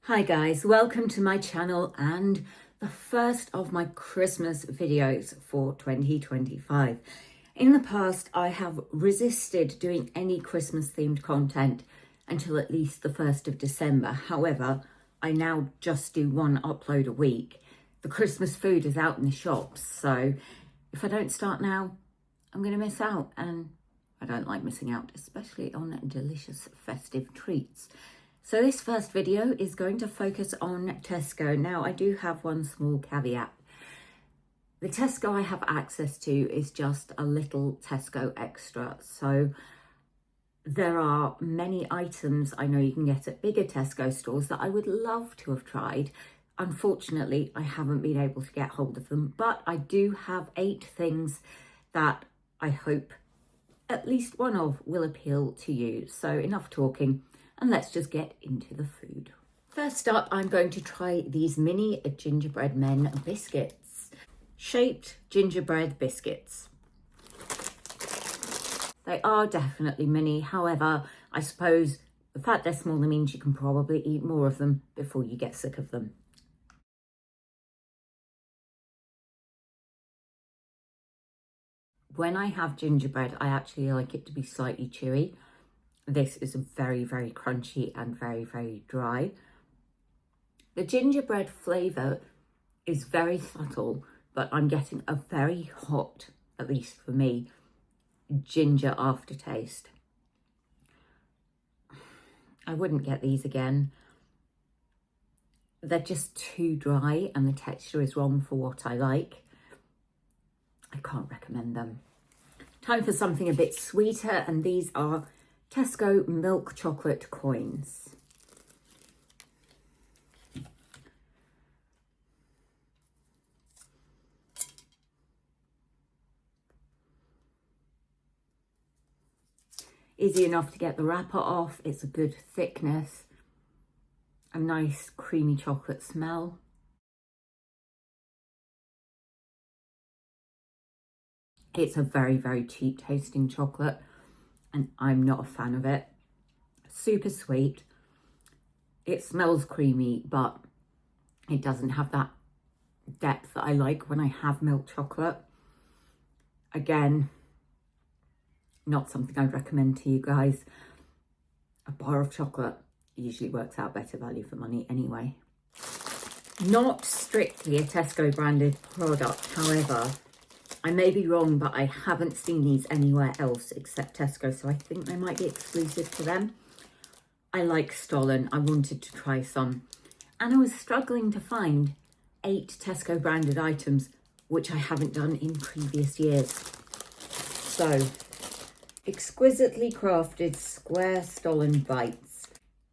Hi guys, welcome to my channel and the first of my Christmas videos for 2025. In the past, I have resisted doing any Christmas themed content until at least the 1st of December. However, I now just do one upload a week. The Christmas food is out in the shops, so if I don't start now, I'm going to miss out, and I don't like missing out, especially on delicious festive treats. So this first video is going to focus on Tesco. Now, I do have one small caveat. The Tesco I have access to is just a little Tesco extra. So there are many items I know you can get at bigger Tesco stores that I would love to have tried. Unfortunately, I haven't been able to get hold of them, but I do have 8 things that I hope at least one of will appeal to you. So enough talking. And let's just get into the food. First up, I'm going to try these mini gingerbread men biscuits. Shaped gingerbread biscuits. They are definitely mini. However, I suppose the fact they're smaller means you can probably eat more of them before you get sick of them. When I have gingerbread, I actually like it to be slightly chewy. This is very, very crunchy and very, very dry. The gingerbread flavour is very subtle, but I'm getting a very hot, at least for me, ginger aftertaste. I wouldn't get these again. They're just too dry and the texture is wrong for what I like. I can't recommend them. Time for something a bit sweeter, and these are Tesco milk chocolate coins. Easy enough to get the wrapper off. It's a good thickness, a nice creamy chocolate smell. It's a very, very cheap tasting chocolate, and I'm not a fan of it. Super sweet. It smells creamy, but it doesn't have that depth that I like when I have milk chocolate. Again, not something I'd recommend to you guys. A bar of chocolate usually works out better value for money anyway. Not strictly a Tesco branded product, however, I may be wrong, but I haven't seen these anywhere else except Tesco, so I think they might be exclusive to them. I like Stollen. I wanted to try some, and I was struggling to find 8 Tesco branded items, which I haven't done in previous years. So, exquisitely crafted square Stollen bites,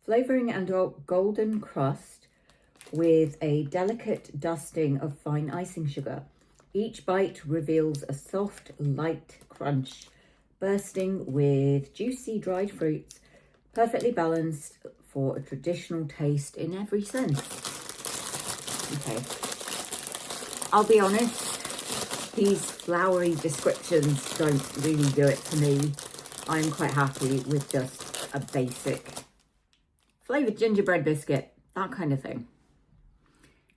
flavouring and a golden crust with a delicate dusting of fine icing sugar. Each bite reveals a soft, light crunch, bursting with juicy dried fruits, perfectly balanced for a traditional taste in every sense. Okay, I'll be honest, these flowery descriptions don't really do it for me. I'm quite happy with just a basic flavoured gingerbread biscuit, that kind of thing.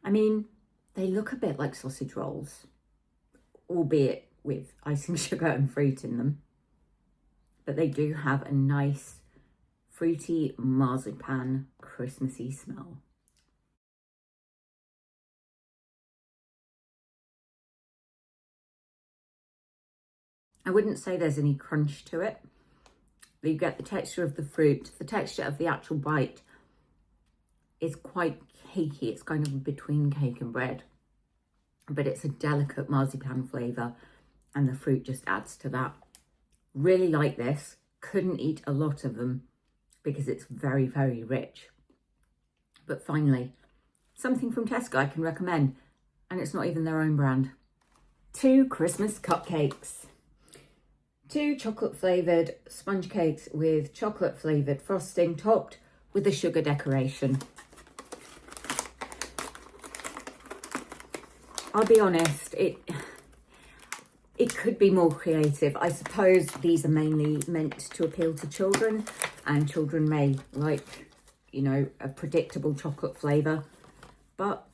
I mean, they look a bit like sausage rolls, albeit with icing sugar and fruit in them. But they do have a nice fruity marzipan Christmassy smell. I wouldn't say there's any crunch to it. You get the texture of the fruit. The texture of the actual bite is quite cakey. It's kind of between cake and bread, but it's a delicate marzipan flavour, and the fruit just adds to that. Really like this. Couldn't eat a lot of them because it's very, very rich. But finally, something from Tesco I can recommend, and it's not even their own brand. 2 Christmas cupcakes. 2 chocolate flavoured sponge cakes with chocolate flavoured frosting topped with a sugar decoration. I'll be honest, it could be more creative. I suppose these are mainly meant to appeal to children, and children may like you know, a predictable chocolate flavour. But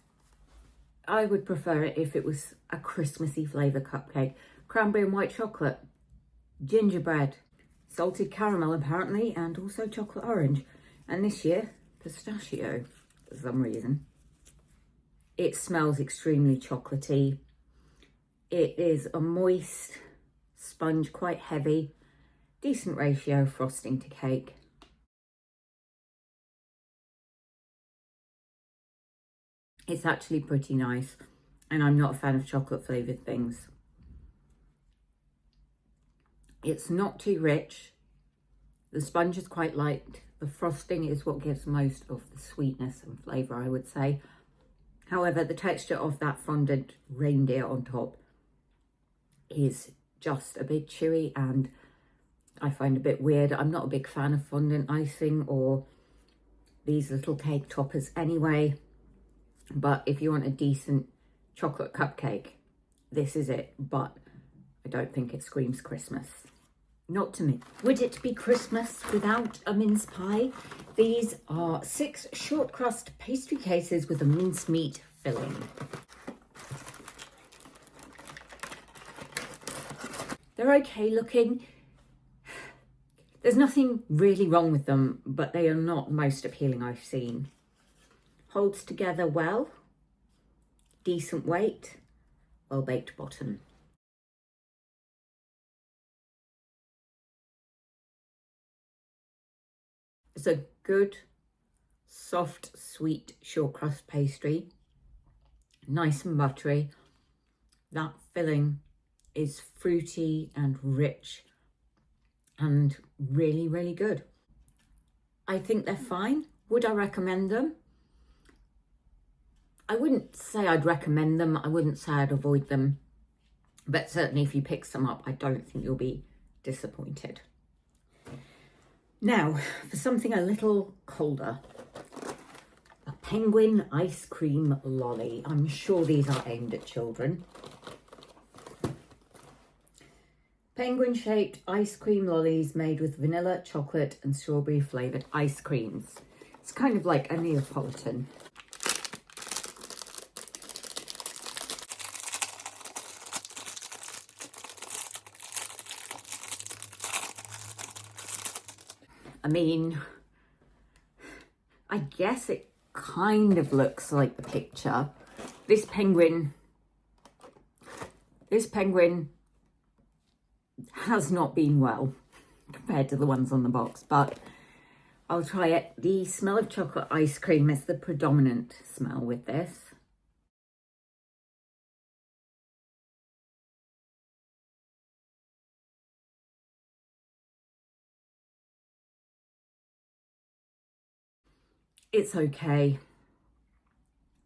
I would prefer it if it was a Christmassy flavour cupcake. Cranberry and white chocolate, gingerbread, salted caramel apparently, and also chocolate orange. And this year, pistachio for some reason. It smells extremely chocolatey. It is a moist sponge, quite heavy, decent ratio frosting to cake. It's actually pretty nice, and I'm not a fan of chocolate flavoured things. It's not too rich. The sponge is quite light. The frosting is what gives most of the sweetness and flavour, I would say. However, the texture of that fondant reindeer on top is just a bit chewy, and I find a bit weird. I'm not a big fan of fondant icing or these little cake toppers anyway. But if you want a decent chocolate cupcake, this is it. But I don't think it screams Christmas. Not to me. Would it be Christmas without a mince pie? These are 6 short crust pastry cases with a mincemeat filling. They're okay looking. There's nothing really wrong with them, but they are not the most appealing I've seen. Holds together well, decent weight, well-baked bottom. It's a good, soft, sweet short crust pastry, nice and buttery. That filling is fruity and rich and really, really good. I think they're fine. Would I recommend them? I wouldn't say I'd recommend them. I wouldn't say I'd avoid them. But certainly if you pick some up, I don't think you'll be disappointed. Now, for something a little colder. A penguin ice cream lolly. I'm sure these are aimed at children. Penguin-shaped ice cream lollies made with vanilla, chocolate and strawberry flavoured ice creams. It's kind of like a Neapolitan. I mean, I guess it kind of looks like the picture. This penguin has not been well compared to the ones on the box, but I'll try it. The smell of chocolate ice cream is the predominant smell with this. It's okay.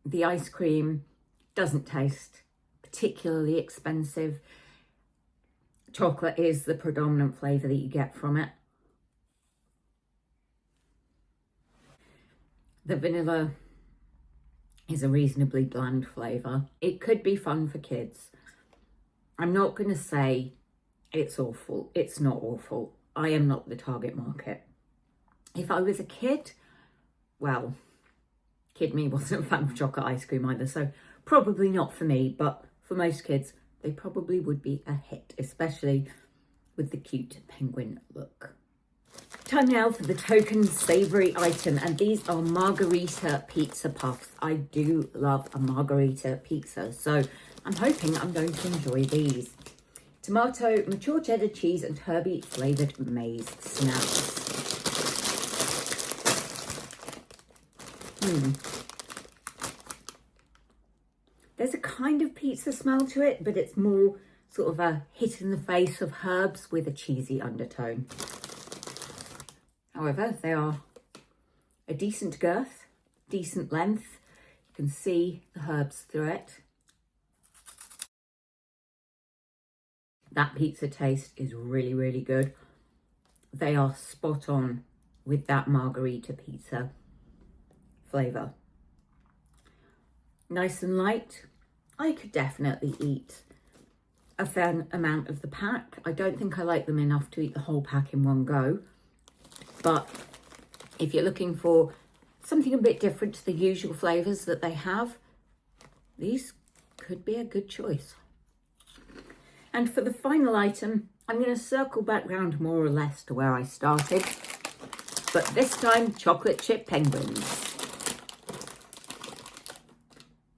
The ice cream doesn't taste particularly expensive. Chocolate is the predominant flavour that you get from it. The vanilla is a reasonably bland flavour. It could be fun for kids. I'm not going to say it's awful. It's not awful. I am not the target market. If I was a kid, well, kid me wasn't a fan of chocolate ice cream either, so probably not for me, but for most kids, they probably would be a hit, especially with the cute penguin look. Time now for the token savoury item, and these are Margarita pizza puffs. I do love a Margarita pizza, so I'm hoping I'm going to enjoy these. Tomato, mature cheddar cheese and Herbie flavoured maize snaps. There's a kind of pizza smell to it, but it's more sort of a hit in the face of herbs with a cheesy undertone. However, they are a decent girth, decent length. You can see the herbs through it. That pizza taste is really, really good. They are spot on with that Margarita pizza flavour. Nice and light. I could definitely eat a fair amount of the pack. I don't think I like them enough to eat the whole pack in one go. But if you're looking for something a bit different to the usual flavours that they have. These could be a good choice. And for the final item, I'm going to circle back round more or less to where I started, but this time chocolate chip penguins.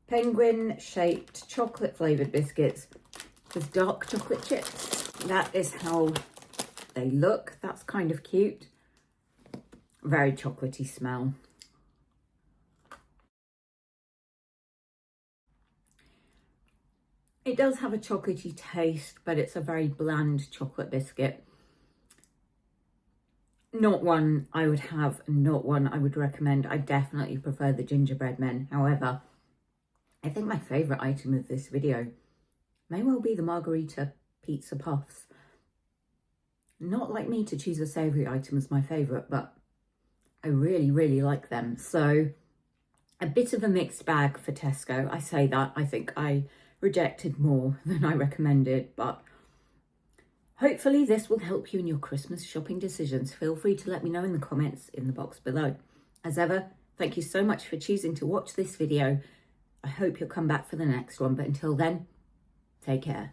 Penguin shaped chocolate flavoured biscuits with dark chocolate chips. That is how they look. That's kind of cute. Very chocolatey smell. It does have a chocolatey taste, but it's a very bland chocolate biscuit. Not one I would have, not one I would recommend. I definitely prefer the gingerbread men. However, I think my favourite item of this video may well be the Margarita pizza puffs. Not like me to choose a savoury item as my favourite, but I really, really like them. So a bit of a mixed bag for Tesco. I say that, I think I rejected more than I recommended, but hopefully this will help you in your Christmas shopping decisions. Feel free to let me know in the comments in the box below. As ever, thank you so much for choosing to watch this video. I hope you'll come back for the next one, but until then, take care.